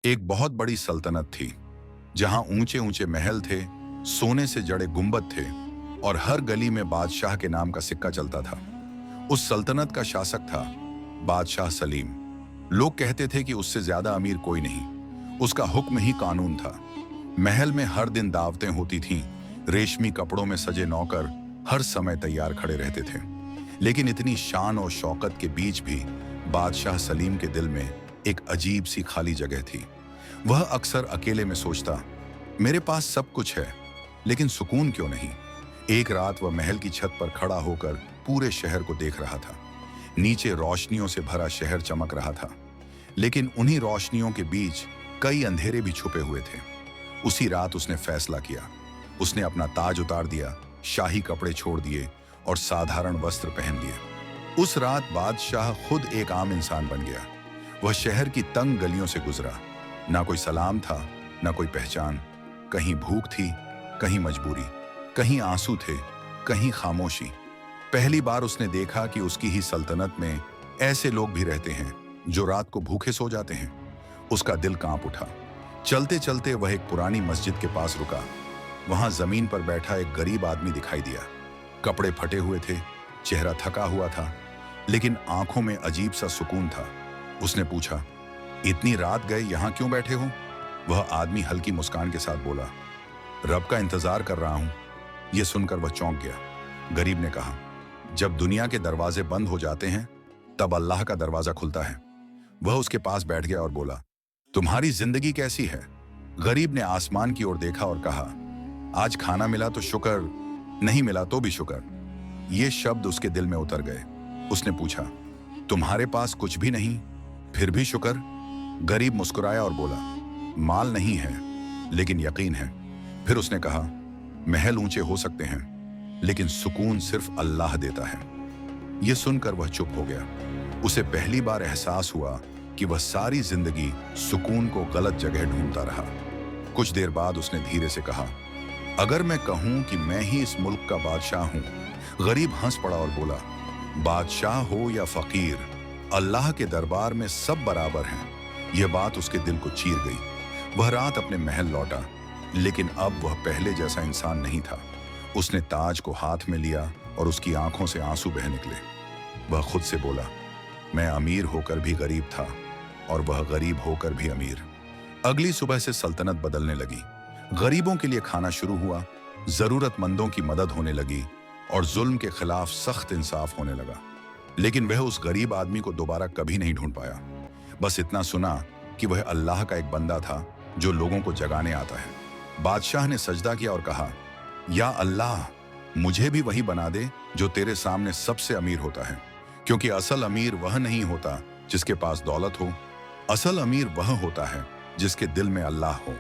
एक बहुत बड़ी सल्तनत थी जहां ऊंचे ऊंचे महल थे, सोने से जड़े गुंबद थे और हर गली में बादशाह के नाम का सिक्का चलता था। उस सल्तनत का शासक था बादशाह सलीम। लोग कहते थे कि उससे ज्यादा अमीर कोई नहीं। उसका हुक्म ही कानून था। महल में हर दिन दावतें होती थीं। रेशमी कपड़ों में सजे नौकर हर समय तैयार खड़े रहते थे। लेकिन इतनी शान और शौकत के बीच भी बादशाह सलीम के दिल में एक अजीब सी खाली जगह थी। वह अक्सर अकेले में सोचता, मेरे पास सब कुछ है, लेकिन सुकून क्यों नहीं। एक रात वह महल की छत पर खड़ा होकर पूरे शहर को देख रहा था। नीचे रोशनियों से भरा शहर चमक रहा था, लेकिन उन्हीं रोशनियों के बीच कई अंधेरे भी छुपे हुए थे। उसी रात उसने फैसला किया। उसने अपना ताज उतार दिया, शाही कपड़े छोड़ दिए और साधारण वस्त्र पहन लिए। उस रात बादशाह खुद एक आम इंसान बन गया। वह शहर की तंग गलियों से गुजरा। ना कोई सलाम था, ना कोई पहचान। कहीं भूख थी, कहीं मजबूरी, कहीं आंसू थे, कहीं खामोशी। पहली बार उसने देखा कि उसकी ही सल्तनत में ऐसे लोग भी रहते हैं जो रात को भूखे सो जाते हैं। उसका दिल कांप उठा। चलते चलते वह एक पुरानी मस्जिद के पास रुका। वहां जमीन पर बैठा एक गरीब आदमी दिखाई दिया। कपड़े फटे हुए थे, चेहरा थका हुआ था, लेकिन आंखों में अजीब सा सुकून था। उसने पूछा, इतनी रात गए यहां क्यों बैठे हो? वह आदमी हल्की मुस्कान के साथ बोला, रब का इंतजार कर रहा हूं। यह सुनकर वह चौंक गया। गरीब ने कहा, जब दुनिया के दरवाजे बंद हो जाते हैं तब अल्लाह का दरवाजा खुलता है। वह उसके पास बैठ गया और बोला, तुम्हारी जिंदगी कैसी है? गरीब ने आसमान की ओर देखा और कहा, आज खाना मिला तो शुक्र, नहीं मिला तो भी शुक्र। ये शब्द उसके दिल में उतर गए। उसने पूछा, तुम्हारे पास कुछ भी नहीं, फिर भी शुक्र? गरीब मुस्कुराया और बोला, माल नहीं है, लेकिन यकीन है। फिर उसने कहा, महल ऊंचे हो सकते हैं, लेकिन सुकून सिर्फ अल्लाह देता है। यह सुनकर वह चुप हो गया। उसे पहली बार एहसास हुआ कि वह सारी जिंदगी सुकून को गलत जगह ढूंढता रहा। कुछ देर बाद उसने धीरे से कहा, अगर मैं कहूं कि मैं ही इस मुल्क का बादशाह हूं। गरीब हंस पड़ा और बोला, बादशाह हो या फकीर, अल्लाह के दरबार में सब बराबर हैं। यह बात उसके दिल को चीर गई। वह रात अपने महल लौटा, लेकिन अब वह पहले जैसा इंसान नहीं था। उसने ताज को हाथ में लिया और उसकी आंखों से आंसू बह निकले। वह खुद से बोला, मैं अमीर होकर भी गरीब था और वह गरीब होकर भी अमीर। अगली सुबह से सल्तनत बदलने लगी। गरीबों के लिए खाना शुरू हुआ, जरूरतमंदों की मदद होने लगी और जुल्म के खिलाफ सख्त इंसाफ होने लगा। लेकिन वह उस गरीब आदमी को दोबारा कभी नहीं ढूंढ पाया। बस इतना सुना कि वह अल्लाह का एक बंदा था जो लोगों को जगाने आता है। बादशाह ने सजदा किया और कहा, या अल्लाह, मुझे भी वही बना दे जो तेरे सामने सबसे अमीर होता है। क्योंकि असल अमीर वह नहीं होता जिसके पास दौलत हो। असल अमीर वह होता है जिसके दिल में अल्लाह हो।